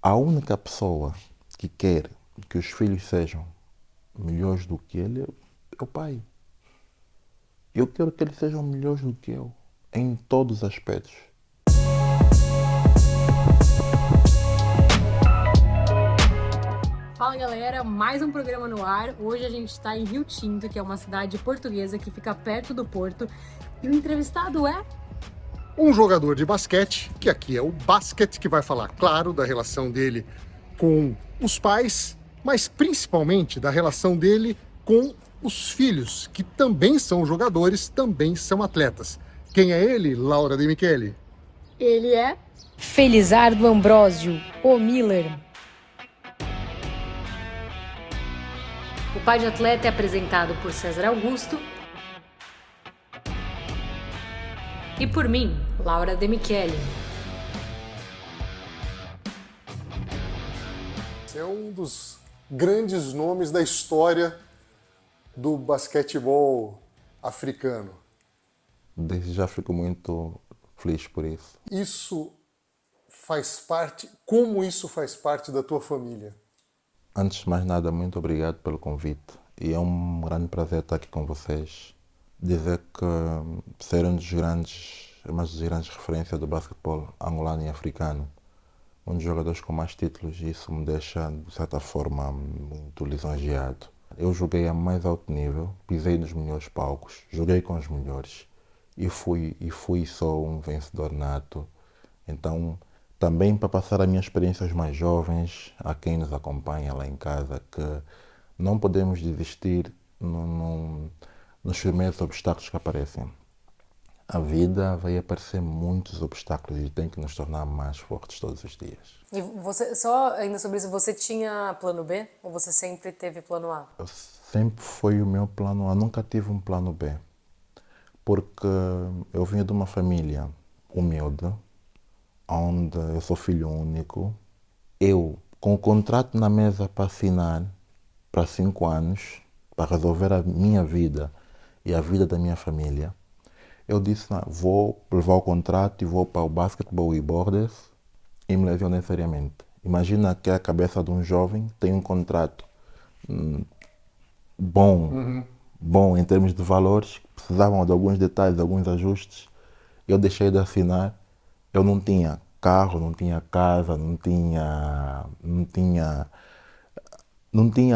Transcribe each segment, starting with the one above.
A única pessoa que quer que os filhos sejam melhores do que ele é o pai. Eu quero que eles sejam melhores do que eu, em todos os aspectos. Fala galera, mais um programa no ar. Hoje a gente está em Rio Tinto, que é uma cidade portuguesa que fica perto do Porto. E o entrevistado é um jogador de basquete, que aqui é o basquete, que vai falar, claro, da relação dele com os pais, mas principalmente da relação dele com os filhos, que também são jogadores, também são atletas. Quem é ele, Laura De Michele? Ele é Felizardo Ambrósio, o Miller. O pai de atleta é apresentado por César Augusto e por mim, Laura De Michele. É um dos grandes nomes da história do basquetebol africano. Desde já fico muito feliz por isso. Isso faz parte, como isso faz parte da tua família? Antes de mais nada, muito obrigado pelo convite. E é um grande prazer estar aqui com vocês. Dizer que ser uma das grandes referências do basquetebol angolano e africano, um dos jogadores com mais títulos, isso me deixa, de certa forma, muito lisonjeado. Eu joguei a mais alto nível, pisei nos melhores palcos, joguei com os melhores e fui só um vencedor nato. Então, também para passar a minha experiência aos mais jovens, a quem nos acompanha lá em casa, que não podemos desistir nos primeiros obstáculos que aparecem. A vida vai aparecer muitos obstáculos e tem que nos tornar mais fortes todos os dias. E você, só ainda sobre isso, você tinha plano B ou você sempre teve plano A? Sempre foi o meu plano A, nunca tive um plano B, porque eu vinha de uma família humilde, onde eu sou filho único. Eu, com o contrato na mesa para assinar para 5 anos, para resolver a minha vida e a vida da minha família, eu disse, não, vou levar o contrato e vou para o Basketball e Borders e me lesionei seriamente. Imagina que a cabeça de um jovem tem um contrato bom em termos de valores, precisavam de alguns detalhes, de alguns ajustes. Eu deixei de assinar, eu não tinha carro, não tinha casa, não tinha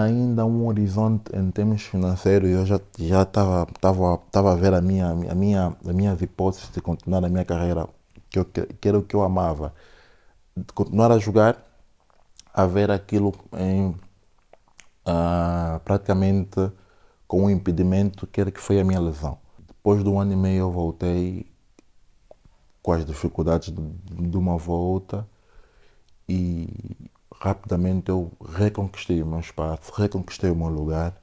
ainda um horizonte em termos financeiros. Eu já estava a ver as minhas hipóteses de continuar a minha carreira, que era o que eu amava, de continuar a jogar, a ver aquilo em praticamente com um impedimento que era que foi a minha lesão. Depois de 1 ano e meio eu voltei com as dificuldades de uma volta e rapidamente eu reconquistei o meu espaço, reconquistei o meu lugar,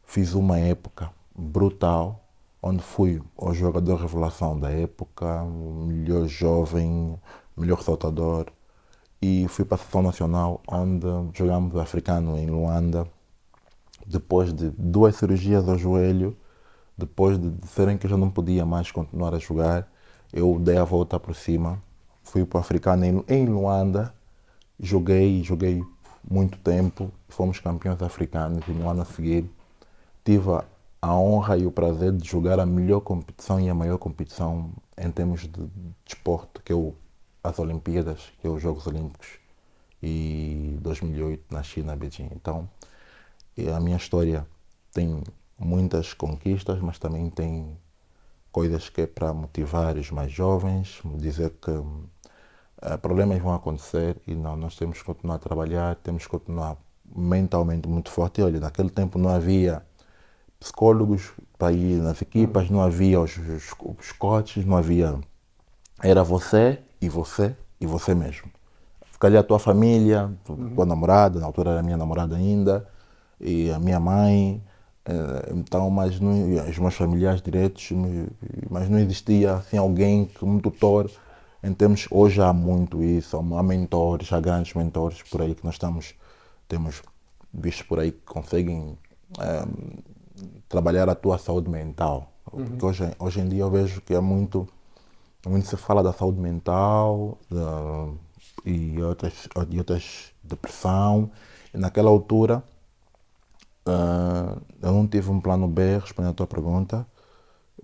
fiz uma época brutal, onde fui o jogador revelação da época, o melhor jovem, o melhor saltador, e fui para a seleção nacional, onde jogamos o africano em Luanda. Depois de 2 cirurgias ao joelho, depois de disserem que eu já não podia mais continuar a jogar, eu dei a volta por cima, fui para o africano em Luanda, joguei muito tempo, fomos campeões africanos e no ano a seguir tive a honra e o prazer de jogar a melhor competição e a maior competição em termos de desporto, que é as Olimpíadas, que é os Jogos Olímpicos, e 2008 na China, Beijing. Então, a minha história tem muitas conquistas, mas também tem coisas que é para motivar os mais jovens, dizer que problemas vão acontecer e nós temos que continuar a trabalhar, temos que continuar mentalmente muito forte. E olha, naquele tempo não havia psicólogos para ir nas equipas, não havia os coaches, não havia. Era você e você e você mesmo. Se calhar a tua família, tua namorada, na altura era minha namorada ainda, e a minha mãe, então, mas não, os meus familiares diretos, mas não existia assim alguém, um tutor. Em termos, hoje há muito isso, há mentores, há grandes mentores por aí que temos visto por aí que conseguem trabalhar a tua saúde mental. Porque hoje em dia eu vejo que muito se fala da saúde mental e outras depressão. E naquela altura, eu não tive um plano B, respondendo a tua pergunta,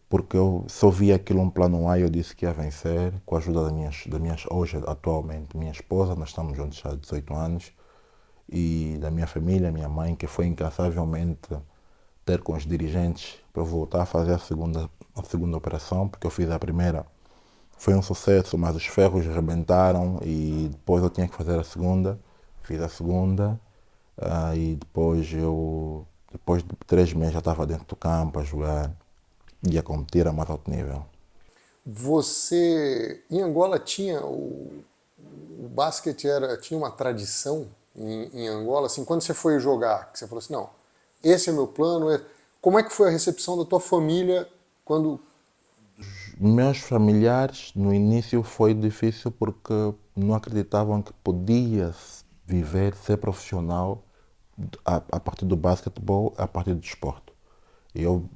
porque eu só vi aquilo um plano A e eu disse que ia vencer, com a ajuda das minhas hoje, atualmente, minha esposa, nós estamos juntos há 18 anos, e da minha família, minha mãe, que foi incansavelmente ter com os dirigentes para eu voltar a fazer a segunda operação, porque eu fiz a primeira, foi um sucesso, mas os ferros rebentaram e depois eu tinha que fazer a segunda, fiz a segunda, e depois de 3 meses já estava dentro do campo a jogar e a competir a mais alto nível. Você, em Angola, tinha o basquete tinha uma tradição em Angola, assim, quando você foi jogar, que você falou assim, não, esse é meu plano, como é que foi a recepção da tua família quando... Meus familiares, no início foi difícil porque não acreditavam que podia viver, ser profissional a partir do basquetebol, a partir do desporto. Eu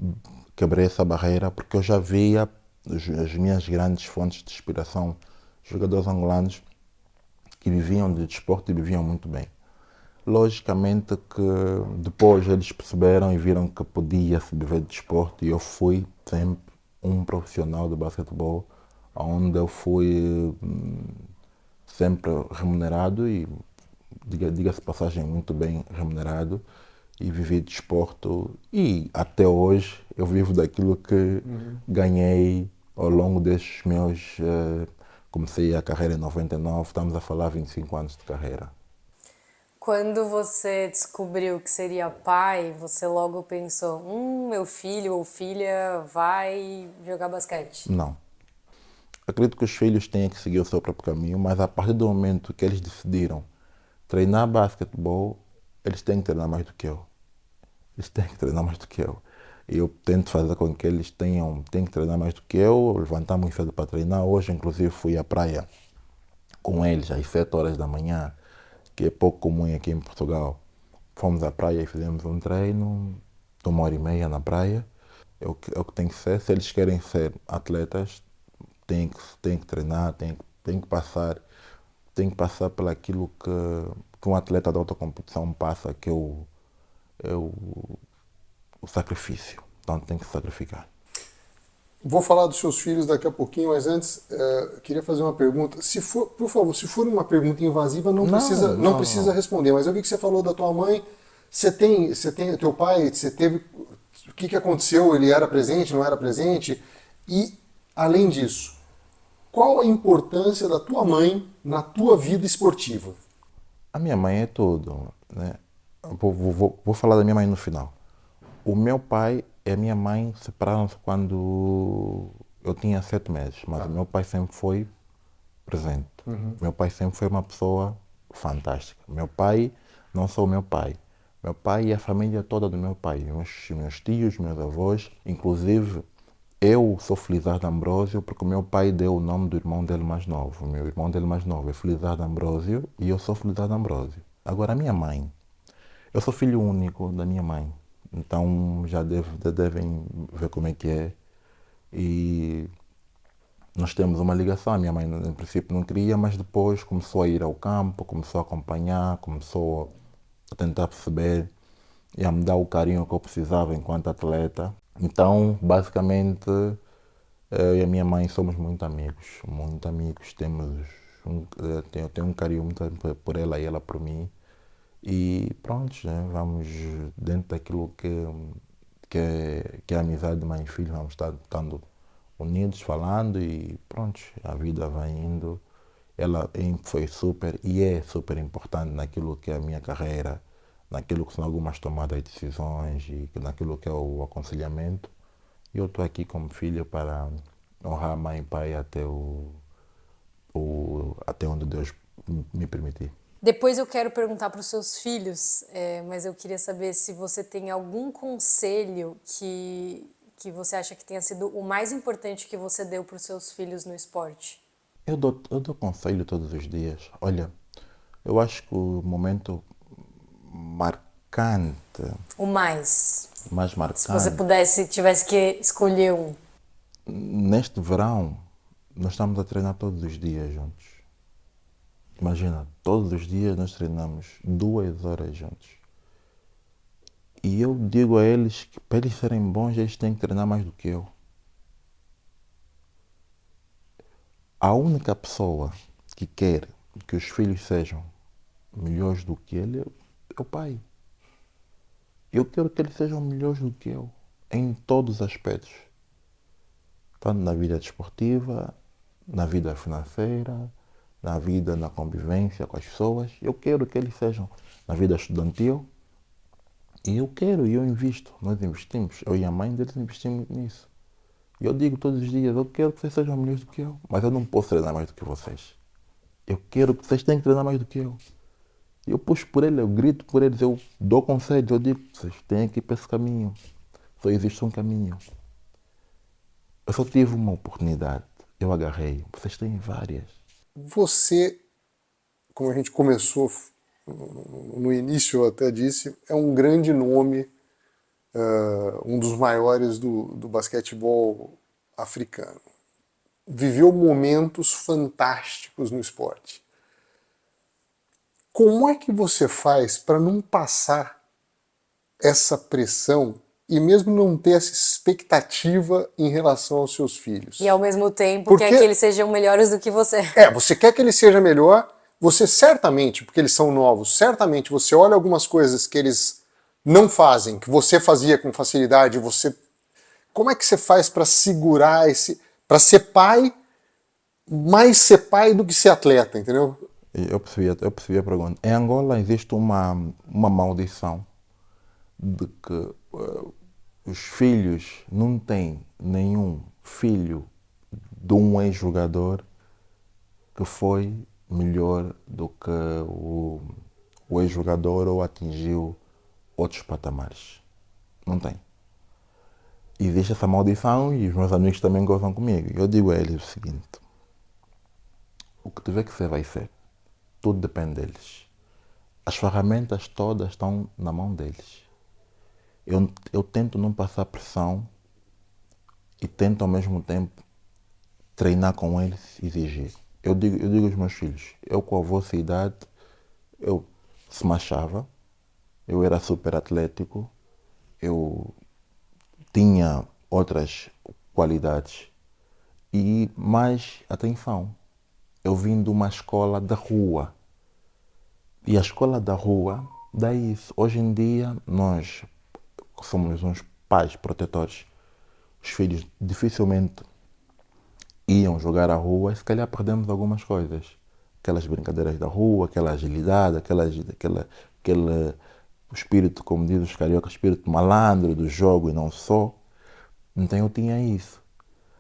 quebrei essa barreira porque eu já via as minhas grandes fontes de inspiração, jogadores angolanos que viviam de desporto e viviam muito bem. Logicamente que depois eles perceberam e viram que podia-se viver de desporto e eu fui sempre um profissional de basquetebol, onde eu fui sempre remunerado e, diga-se de passagem, muito bem remunerado e vivi de desporto e até hoje eu vivo daquilo que ganhei ao longo destes meus... comecei a carreira em 99, estamos a falar 25 anos de carreira. Quando você descobriu que seria pai, você logo pensou, meu filho ou filha vai jogar basquete? Não. Acredito que os filhos têm que seguir o seu próprio caminho, mas a partir do momento que eles decidiram treinar basquetebol, eles têm que treinar mais do que eu. Eles têm que treinar mais do que eu. E eu tento fazer com que eles têm que treinar mais do que eu, levantar muito cedo para treinar. Hoje, inclusive, fui à praia com eles às 7 horas da manhã, que é pouco comum aqui em Portugal. Fomos à praia e fizemos um treino de 1h30 na praia. É o que tem que ser. Se eles querem ser atletas, têm que treinar, têm que passar por aquilo que um atleta de alta competição passa, que é o sacrifício. Então tem que se sacrificar. Vou falar dos seus filhos daqui a pouquinho, mas antes queria fazer uma pergunta. Por favor, se for uma pergunta invasiva, não precisa responder. Mas eu vi que você falou da tua mãe. Você tem teu pai, você teve... O que aconteceu? Ele era presente, não era presente? E, além disso, qual a importância da tua mãe na tua vida esportiva? A minha mãe é tudo, né? Vou falar da minha mãe no final. O meu pai e a minha mãe separaram-se quando eu tinha 7 meses, mas o meu pai sempre foi presente. Meu pai sempre foi uma pessoa fantástica. Meu pai, não só o meu pai e a família toda do meu pai, meus tios, meus avós, inclusive eu sou Felizardo Ambrósio porque o meu pai deu o nome do irmão dele mais novo. O meu irmão dele mais novo é Felizardo Ambrósio e eu sou Felizardo Ambrósio. Agora, a minha mãe, eu sou filho único da minha mãe, então já devem ver como é que é. E nós temos uma ligação. A minha mãe, no princípio, não queria, mas depois começou a ir ao campo, começou a acompanhar, começou a tentar perceber e a me dar o carinho que eu precisava enquanto atleta. Então, basicamente, eu e a minha mãe somos muito amigos. Eu tenho um carinho muito por ela e ela por mim. E pronto, né? Vamos dentro daquilo que é a amizade de mãe e filho, vamos estar estando unidos, falando e pronto, a vida vai indo. Ela foi super e é super importante naquilo que é a minha carreira, naquilo que são algumas tomadas de decisões e naquilo que é o aconselhamento. E eu estou aqui como filho para honrar mãe e pai até onde Deus me permitir. Depois eu quero perguntar para os seus filhos, mas eu queria saber se você tem algum conselho que você acha que tenha sido o mais importante que você deu para os seus filhos no esporte. Eu dou conselho todos os dias. Olha, eu acho que o momento marcante... mais marcante... Se você tivesse que escolher um. Neste verão, nós estamos a treinar todos os dias juntos. Imagina, todos os dias nós treinamos 2 horas juntos. E eu digo a eles que para eles serem bons, eles têm que treinar mais do que eu. A única pessoa que quer que os filhos sejam melhores do que ele é o pai. Eu quero que eles sejam melhores do que eu, em todos os aspectos. Tanto na vida desportiva, na vida financeira, na vida, na convivência com as pessoas. Eu quero que eles sejam na vida estudantil. E eu quero, e eu invisto. Nós investimos. Eu e a mãe deles investimos nisso. E eu digo todos os dias, eu quero que vocês sejam melhores do que eu. Mas eu não posso treinar mais do que vocês. Eu quero que vocês tenham que treinar mais do que eu. Eu puxo por eles, eu grito por eles, eu dou conselhos, eu digo, vocês têm que ir para esse caminho. Só existe um caminho. Eu só tive uma oportunidade. Eu agarrei. Vocês têm várias. Você, como a gente começou no início, eu até disse, é um grande nome, um dos maiores do basquetebol africano. Viveu momentos fantásticos no esporte. Como é que você faz para não passar essa pressão e mesmo não ter essa expectativa em relação aos seus filhos? E ao mesmo tempo Porque- quer que eles sejam melhores do que você. Você quer que ele seja melhor, você certamente, porque eles são novos, certamente você olha algumas coisas que eles não fazem, que você fazia com facilidade, como é que você faz para segurar para ser pai, mais ser pai do que ser atleta, entendeu? Eu percebi a pergunta. Em Angola existe uma maldição de que os filhos não têm nenhum filho de um ex-jogador que foi melhor do que o ex-jogador ou atingiu outros patamares. Não tem. Existe essa maldição e os meus amigos também gozam comigo. Eu digo a eles o seguinte: o que tiver que ser, vai ser. Tudo depende deles. As ferramentas todas estão na mão deles. Eu tento não passar pressão e tento ao mesmo tempo treinar com eles e exigir. Eu digo aos meus filhos, eu com a vossa idade, eu se machava, eu era super atlético, eu tinha outras qualidades e mais atenção. Eu vim de uma escola da rua e a escola da rua dá isso. Hoje em dia nós somos uns pais protetores. Os filhos dificilmente iam jogar à rua e se calhar perdemos algumas coisas. Aquelas brincadeiras da rua, aquela agilidade, aquele o espírito, como dizem os cariocas, espírito malandro do jogo e não só. Então eu tinha isso.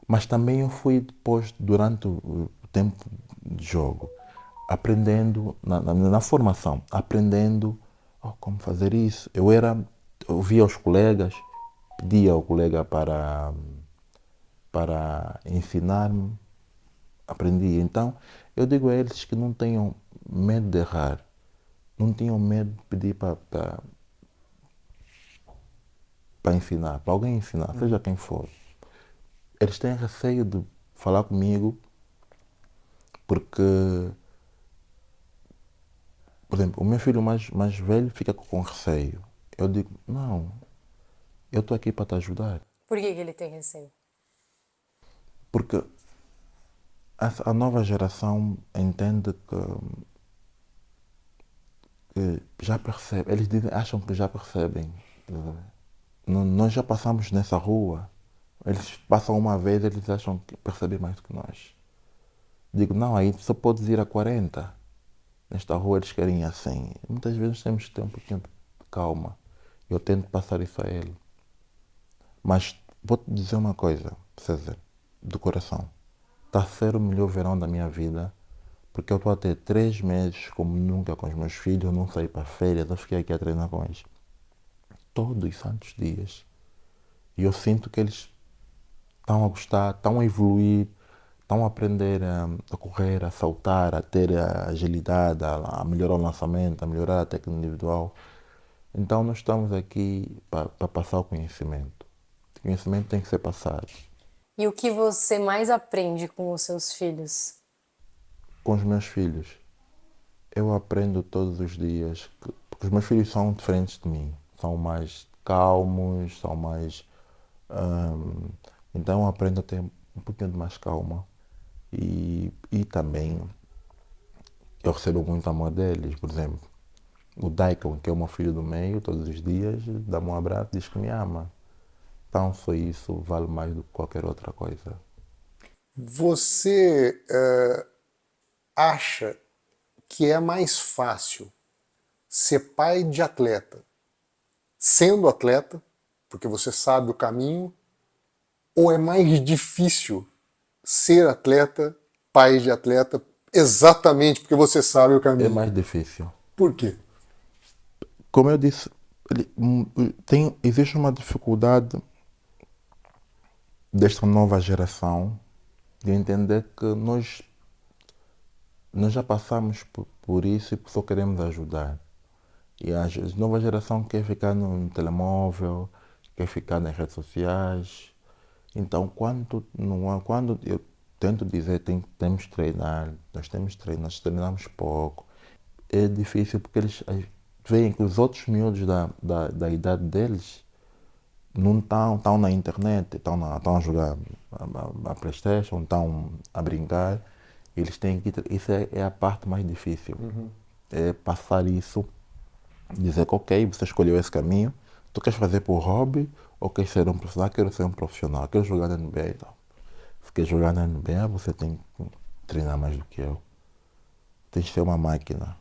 Mas também eu fui depois, durante o tempo de jogo, aprendendo, na formação, aprendendo como fazer isso. Eu via os colegas, pedia ao colega para ensinar-me, aprendi. Então, eu digo a eles que não tenham medo de errar, não tenham medo de pedir para ensinar, para alguém ensinar, seja quem for. Eles têm receio de falar comigo porque, por exemplo, o meu filho mais velho fica com receio. Eu digo, não, eu estou aqui para te ajudar. Por que ele tem receio? Porque a nova geração entende que já percebe, eles acham que já percebem. Nós já passamos nessa rua, eles passam uma vez, eles acham que percebem mais do que nós. Digo, não, aí só podes ir a 40. Nesta rua eles querem ir a 100. Muitas vezes temos que ter um pouquinho de calma. Eu tento passar isso a ele. Mas vou-te dizer uma coisa, César, do coração. Está a ser o melhor verão da minha vida, porque eu estou a ter 3 meses como nunca com os meus filhos, eu não saí para férias, eu fiquei aqui a treinar com eles. Todos os santos dias. E eu sinto que eles estão a gostar, estão a evoluir, estão a aprender a correr, a saltar, a ter a agilidade, a melhorar o lançamento, a melhorar a técnica individual. Então nós estamos aqui para passar o conhecimento. O conhecimento tem que ser passado. E o que você mais aprende com os seus filhos? Com os meus filhos, eu aprendo todos os dias, porque os meus filhos são diferentes de mim, são mais calmos, são mais. hum, então eu aprendo a ter um pouquinho de mais calma. E também eu recebo muito amor deles, por exemplo. O Daikon, que é o meu filho do meio, todos os dias dá-me um abraço e diz que me ama. Então só isso vale mais do que qualquer outra coisa. Você acha que é mais fácil ser pai de atleta sendo atleta, porque você sabe o caminho, ou é mais difícil ser atleta, pai de atleta, exatamente porque você sabe o É caminho? mais difícil. Por quê? Como eu disse, existe uma dificuldade desta nova geração de entender que nós já passamos por isso e só queremos ajudar. E a nova geração quer ficar no telemóvel, quer ficar nas redes sociais. Então, quando eu tento dizer temos que treinar, nós treinamos pouco, é difícil porque eles veem que os outros miúdos da idade deles não estão na internet, estão a jogar a PlayStation, estão a brincar. Eles têm que. Isso é a parte mais difícil. É passar isso, dizer que ok, você escolheu esse caminho, tu queres fazer por hobby ou queres ser um profissional? Quero ser um profissional, quero jogar na NBA. Então, se quer jogar na NBA, você tem que treinar mais do que eu. Tens que ser uma máquina.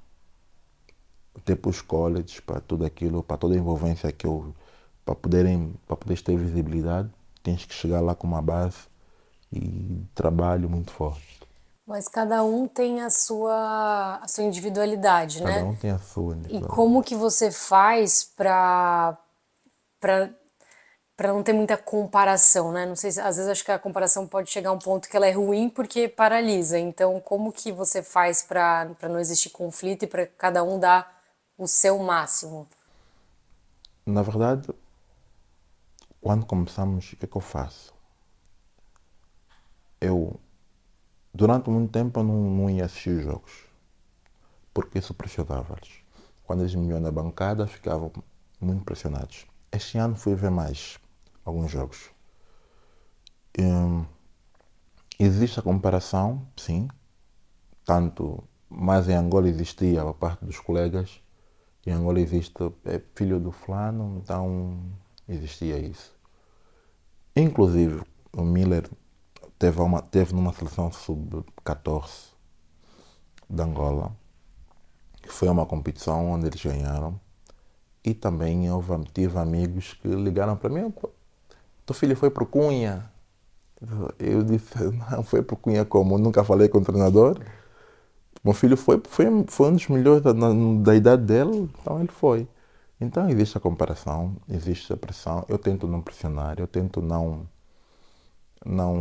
Até para os colleges, para tudo aquilo, para toda a envolvência que eu. Para poderes ter visibilidade, tens que chegar lá com uma base e trabalho muito forte. Mas cada um tem a sua individualidade, Cada né? um tem a sua E individualidade. como que você faz para para não ter muita comparação, né? Não sei se às vezes acho que a comparação pode chegar a um ponto que ela é ruim porque paralisa. Então, como que você faz para não existir conflito e para cada um dar o seu máximo? Na verdade, quando começamos, o que é que eu faço? Eu, durante muito tempo, eu não ia assistir os jogos, porque isso pressionava-los. Quando eles me viam na bancada, ficavam muito pressionados. Este ano fui ver mais alguns jogos. Existe a comparação, sim, tanto, mas em Angola existia a parte dos colegas, em Angola existe, é filho do fulano, então existia isso. Inclusive, o Miller teve numa seleção sub-14 de Angola, que foi uma competição onde eles ganharam. E também tive amigos que ligaram para mim, "Pô, teu filho foi pro Cunha." Eu disse, não foi pro Cunha como? Eu nunca falei com o treinador. Meu filho foi um dos melhores da idade dele, então ele foi. Então existe a comparação, existe a pressão. Eu tento não pressionar, eu tento não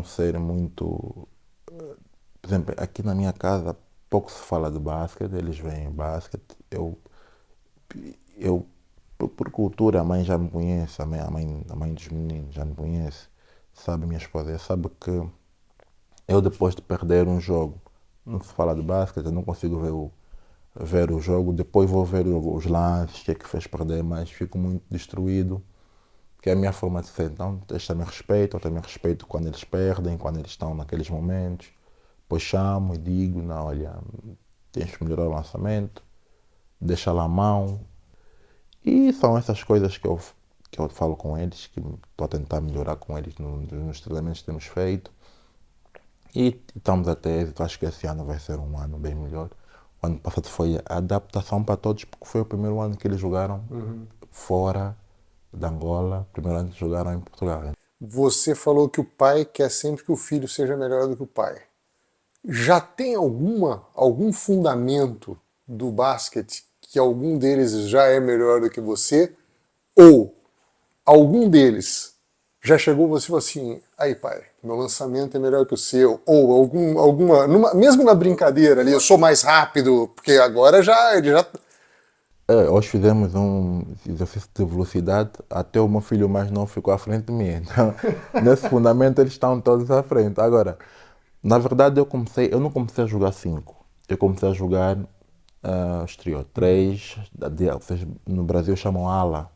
ser muito. Por exemplo, aqui na minha casa pouco se fala de basquete, eles veem basquete. Eu por cultura, a mãe já me conhece, a mãe dos meninos já me conhece, sabe, minha esposa, sabe que eu depois de perder um jogo, não se fala de basquete, eu não consigo ver o jogo, depois vou ver os lances, o que é que fez perder, mas fico muito destruído, que é a minha forma de ser. Então, eles também respeitam, eu também respeito quando eles perdem, quando eles estão naqueles momentos. Depois chamo e digo, não, olha, tens que melhorar o lançamento, deixa lá a mão. E são essas coisas que eu falo com eles, que estou a tentar melhorar com eles nos treinamentos que temos feito. E estamos até êxito, acho que esse ano vai ser um ano bem melhor. O ano passado foi a adaptação para todos, porque foi o primeiro ano que eles jogaram fora da Angola, primeiro ano que jogaram em Portugal. Você falou que o pai quer sempre que o filho seja melhor do que o pai. Já tem algum fundamento do basquete que algum deles já é melhor do que você? Ou algum deles já chegou você e falou assim, aí pai, meu lançamento é melhor que o seu? Ou mesmo na brincadeira ali, eu sou mais rápido, porque agora ele já... Hoje fizemos um exercício de velocidade, até o meu filho mais novo ficou à frente de mim. Então, nesse fundamento eles estão todos à frente. Agora, na verdade eu não comecei a jogar 5. Eu comecei a jogar exterior. 3, no Brasil chamam ala.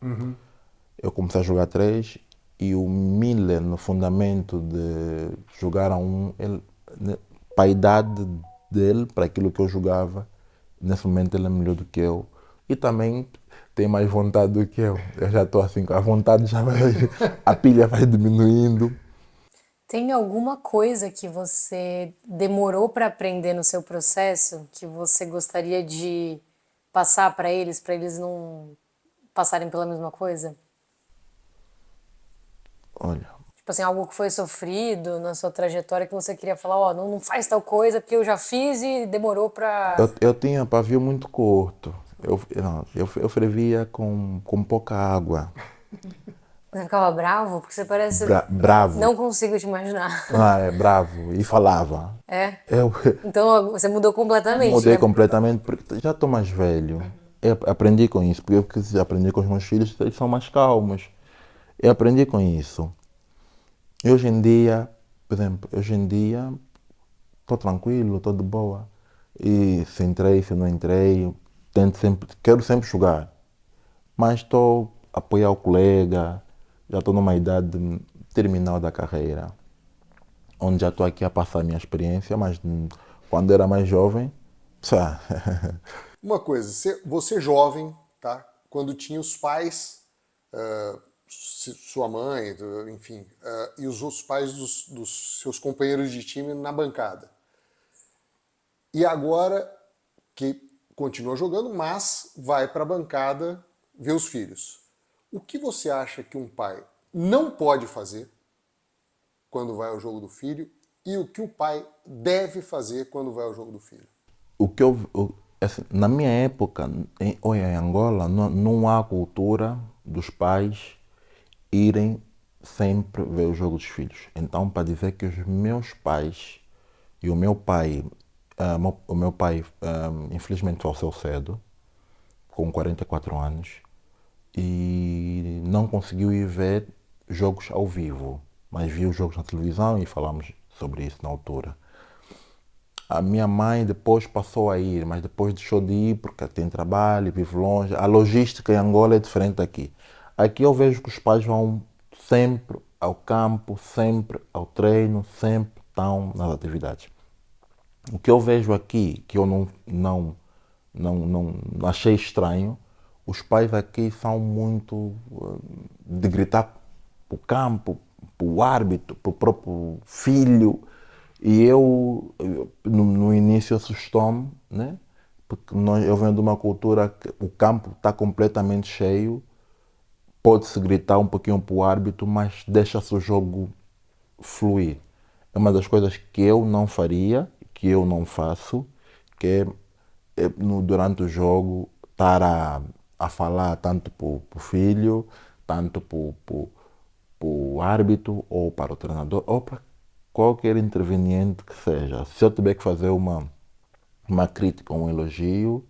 Eu comecei a jogar 3 e o Miller, no fundamento de jogar a 1, para a idade dele, para aquilo que eu jogava, nesse momento ele é melhor do que eu. E também tem mais vontade do que eu. Eu já estou assim, a vontade já vai, a pilha vai diminuindo. Tem alguma coisa que você demorou para aprender no seu processo que você gostaria de passar para eles não passarem pela mesma coisa? Olha, Tipo assim, algo que foi sofrido na sua trajetória que você queria falar, ó, não faz tal coisa porque eu já fiz e demorou pra... eu tinha pavio muito curto. Eu fervia com pouca água. Você ficava bravo? Porque você parece... Bravo. Não consigo te imaginar. É bravo. E falava. É? Eu Então você mudou completamente, mudei né? completamente porque já estou mais velho. Eu aprendi com isso, porque eu quis aprender com os meus filhos, eles são mais calmos. Eu aprendi com isso. E hoje em dia, por exemplo, estou tranquilo, estou de boa. E se entrei, se não entrei, quero sempre jogar. Mas estou a apoiar o colega, já estou numa idade terminal da carreira, onde já estou aqui a passar a minha experiência, mas quando era mais jovem, pá, Uma coisa, você jovem, tá? Quando tinha os pais, sua mãe, enfim, e os outros pais dos seus companheiros de time na bancada. E agora que continua jogando, mas vai para a bancada ver os filhos. O que você acha que um pai não pode fazer quando vai ao jogo do filho e o que o pai deve fazer quando vai ao jogo do filho? assim, na minha época, em Angola, não há cultura dos pais irem sempre ver o jogo dos filhos. Então, para dizer que os meus pais e o meu pai infelizmente faleceu cedo, com 44 anos, e não conseguiu ir ver jogos ao vivo, mas viu jogos na televisão e falámos sobre isso na altura. A minha mãe depois passou a ir, mas depois deixou de ir porque tem trabalho, vive longe. A logística em Angola é diferente daqui. Aqui eu vejo que os pais vão sempre ao campo, sempre ao treino, sempre estão nas atividades. O que eu vejo aqui, que eu não achei estranho, os pais aqui são muito de gritar para o campo, para o árbitro, para o próprio filho. E no início, assustou-me, né? Porque eu venho de uma cultura que o campo está completamente cheio, pode-se gritar um pouquinho para o árbitro, mas deixa-se o jogo fluir. É uma das coisas que eu não faria, que eu não faço, que durante o jogo estar a falar tanto para o filho, tanto para o árbitro, ou para o treinador, ou para qualquer interveniente que seja. Se eu tiver que fazer uma crítica, um elogio,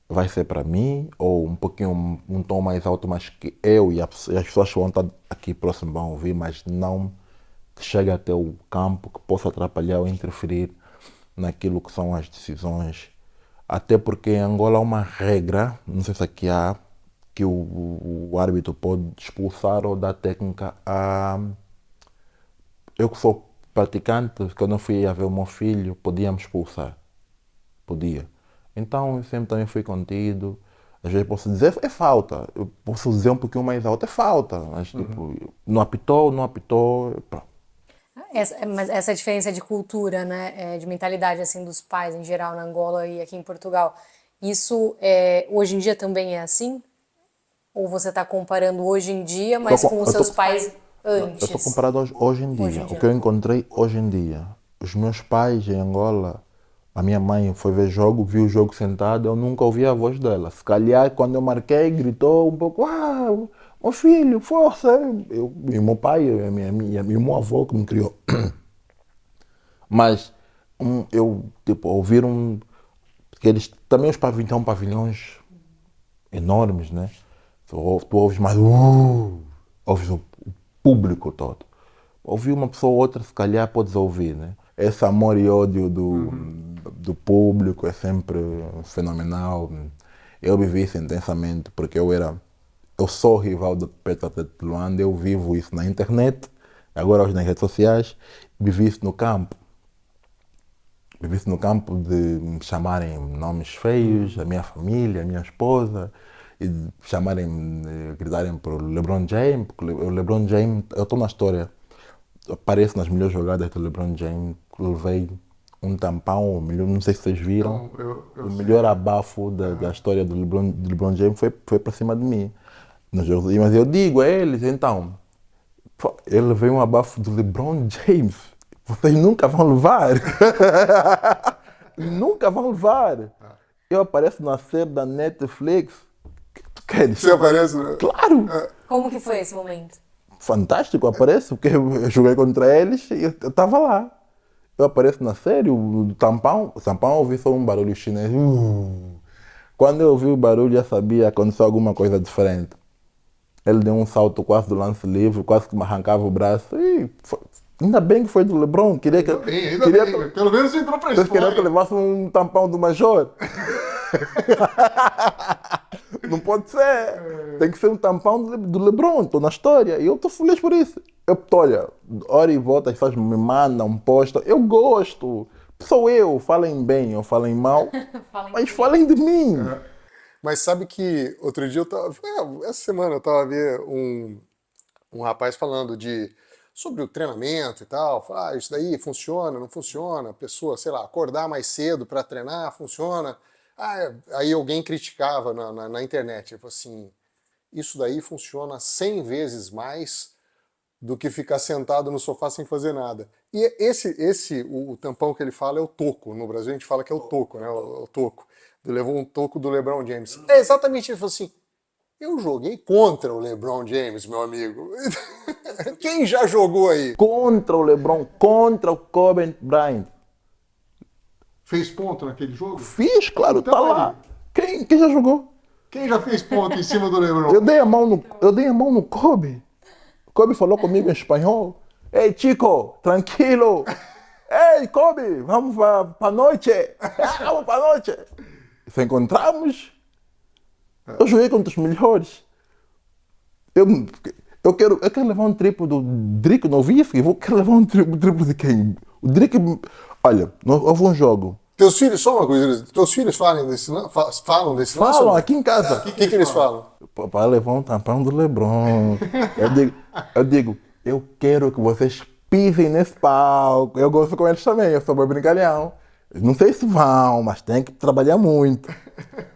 vai ser para mim, ou um pouquinho, um tom mais alto, mas que eu e as pessoas que vão estar aqui próximo vão ouvir, mas não que chegue até o campo, que possa atrapalhar ou interferir naquilo que são as decisões. Até porque em Angola há uma regra, não sei se aqui há, que o árbitro pode expulsar ou dar técnica a... Eu que sou praticante, quando eu fui a ver o meu filho, podia me expulsar. Podia. Então eu sempre também fui contido. Às vezes posso dizer, é falta. Eu posso dizer um pouquinho mais alto, é falta. Mas tipo, não apitou, não apitou. Pronto. Mas essa diferença de cultura, né, de mentalidade assim dos pais em geral na Angola e aqui em Portugal, isso hoje em dia também é assim? Ou você está comparando hoje em dia, mas com os seus pais Eu estou antes? comparado hoje em dia. O que eu encontrei hoje em dia. Os meus pais em Angola, a minha mãe foi ver jogo, viu o jogo sentada, eu nunca ouvi a voz dela. Se calhar, quando eu marquei, gritou um pouco, meu filho, força! E meu pai, e meu avô que me criou. Mas eu, tipo, ouviram, porque eles, também os pavilhões, são pavilhões enormes, né? Tu ouves mais, ouves o público todo. Ouvir uma pessoa ou outra, se calhar podes ouvir, né? Esse amor e ódio do público é sempre fenomenal. Eu vivi isso intensamente porque eu sou rival do Petro Atlético de Luanda, eu vivo isso na internet, agora hoje nas redes sociais, vivi isso no campo. Vivi isso no campo de me chamarem nomes feios, a minha família, a minha esposa, e de chamarem, gritarem para o LeBron James, porque o LeBron James, eu estou na história, apareço nas melhores jogadas do LeBron James, que levei um tampão, não sei se vocês viram, o melhor abafo da história do LeBron James foi para cima de mim. Nos jogos. Mas eu digo a eles, então, ele veio um abafo do LeBron James, vocês nunca vão levar. Nunca vão levar. Eu apareço na série da Netflix. O que tu queres? Você aparece? Claro! Como que foi esse momento? Fantástico, apareço, porque eu joguei contra eles e eu estava lá. Eu apareço na série, o tampão eu ouvi só um barulho chinês. Quando eu ouvi o barulho, já sabia que aconteceu alguma coisa diferente. Ele deu um salto quase do lance livre, quase que me arrancava o braço. E ainda bem que foi do LeBron. Queria que, Ainda bem. Pelo menos entrou pra vocês queriam que eu história. levasse um tampão do Major. Não pode ser. Tem que ser um tampão do LeBron. Estou na história e eu estou feliz por isso. Olha, hora e volta, as pessoas me mandam, postam. Eu gosto. Sou eu. Falem bem ou falem mal, mas falem de mim. Mas sabe que outro dia eu tava. Essa semana eu tava vendo um rapaz falando sobre o treinamento e tal. Falar, isso daí funciona, não funciona. A pessoa, sei lá, acordar mais cedo para treinar, funciona. Aí alguém criticava na internet, tipo assim, isso daí funciona 100 vezes mais do que ficar sentado no sofá sem fazer nada. E o tampão que ele fala é o toco. No Brasil a gente fala que é o toco, né? O toco. Ele levou um toco do LeBron James. É exatamente isso. Ele falou assim, eu joguei contra o LeBron James, meu amigo. Quem já jogou aí? Contra o LeBron, contra o Kobe Bryant. Fez ponto naquele jogo? Fiz, claro, Então tá lá. Quem já jogou? Quem já fez ponto em cima do LeBron? Eu dei a mão no Kobe. Kobe falou comigo em espanhol. Ei, Chico, tranquilo. Ei, Kobe, vamos para noite. Vamos para noite. Se encontramos, eu joguei contra os melhores. Eu quero levar um triplo do Drake Nowitzki. Quero levar um triplo de quem? O Drake. Olha, houve um jogo. Teus filhos, só uma coisa, teus filhos falam desse lance? Falam aqui em casa. O que eles falam? Papai levou um tampão do LeBron. Eu digo, eu quero que vocês pisem nesse palco. Eu gosto com eles também, eu sou bem brincalhão. Não sei se vão, mas tem que trabalhar muito.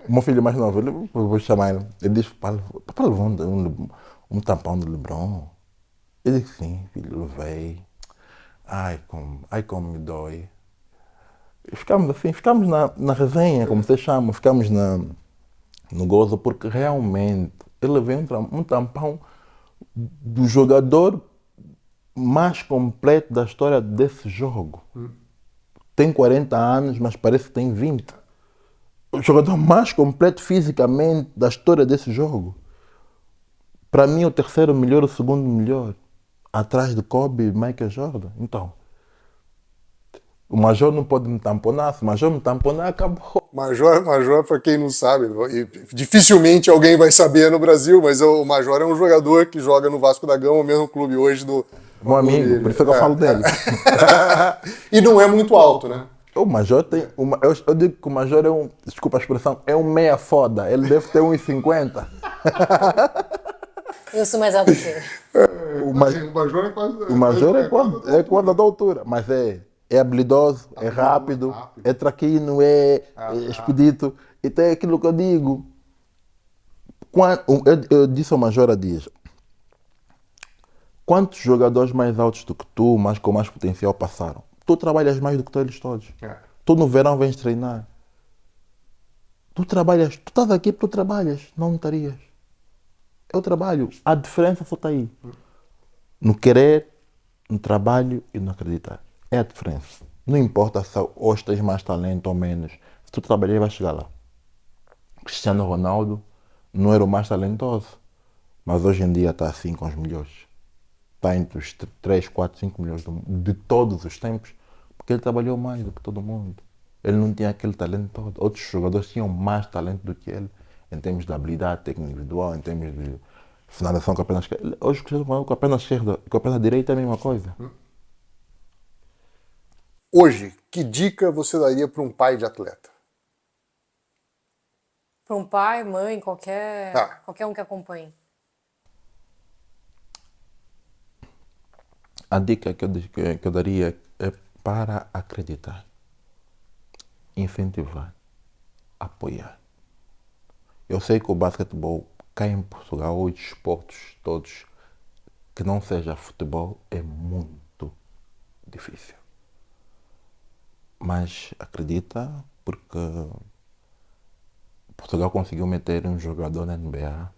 O meu filho mais novo, eu vou chamar ele. Ele diz, papai levou um tampão do LeBron. Eu digo, sim, filho, levei. Ai, como me dói. E ficamos assim, ficamos na resenha, como vocês chamam, ficamos no gozo, porque realmente ele veio um tampão do jogador mais completo da história desse jogo. Tem 40 anos, mas parece que tem 20. O jogador mais completo fisicamente da história desse jogo. Para mim, o terceiro melhor, o segundo melhor. Atrás de Kobe e Michael Jordan. Então, o Major não pode me tamponar. Se o Major me tamponar, acabou. Major, para quem não sabe, e dificilmente alguém vai saber no Brasil, mas o Major é um jogador que joga no Vasco da Gama, o mesmo clube hoje do... Meu amigo, por isso que eu falo dele. E não é muito alto, né? O Major tem... Eu digo que o Major é desculpa a expressão, é um meia foda. Ele deve ter 1,50. Eu sou mais alto que ele. O Major é quase... O Major é quase da altura, mas é habilidoso, é rápido, é traquino, é expedito. E tem aquilo que eu digo. Eu disse ao Major há dias, quantos jogadores mais altos do que tu, mas com mais potencial passaram? Tu trabalhas mais do que eles todos. Tu no verão vens treinar. Tu trabalhas, tu estás aqui porque tu trabalhas, não estarias. Eu trabalho, a diferença só está aí. No querer, no trabalho e no acreditar. É a diferença. Não importa se hoje tens mais talento ou menos. Se tu trabalhar, vai chegar lá. Cristiano Ronaldo não era o mais talentoso, mas hoje em dia está assim com os melhores. Está entre os 3, 4, 5 milhões de todos os tempos, porque ele trabalhou mais do que todo mundo. Ele não tinha aquele talento todo. Outros jogadores tinham mais talento do que ele, em termos de habilidade técnica individual, em termos de finalização com a perna esquerda. Hoje, com a perna esquerda e com a perna direita é a mesma coisa. Hoje, que dica você daria para um pai de atleta? Para um pai, mãe, Ah. qualquer um que acompanhe. A dica que eu daria é para acreditar, incentivar, apoiar. Eu sei que o basquetebol cá em Portugal, ou os esportes todos que não seja futebol, é muito difícil. Mas acredita, porque Portugal conseguiu meter um jogador na NBA.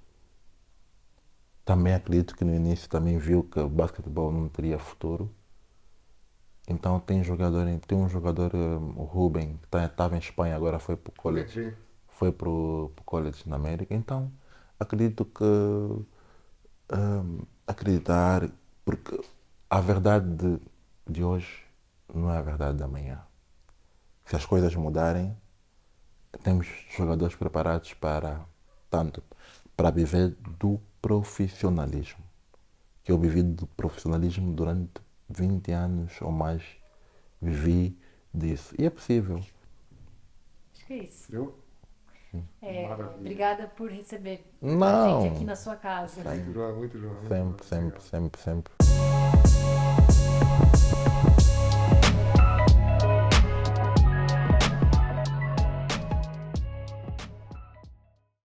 Também acredito que no início também viu que o basquetebol não teria futuro. Então tem um jogador, o Ruben, que estava em Espanha, agora foi para o college. Foi para o college na América. Então acredito que acreditar, porque a verdade de hoje não é a verdade da manhã. Se as coisas mudarem, temos jogadores preparados para viver do profissionalismo. Que eu vivi do profissionalismo durante 20 anos ou mais, vivi disso. E é possível. Acho que é isso. Viu? Maravilha. Obrigada por receber Não. a gente aqui na sua casa. Muito joia, muito joia. Sempre, sempre, sempre, sempre.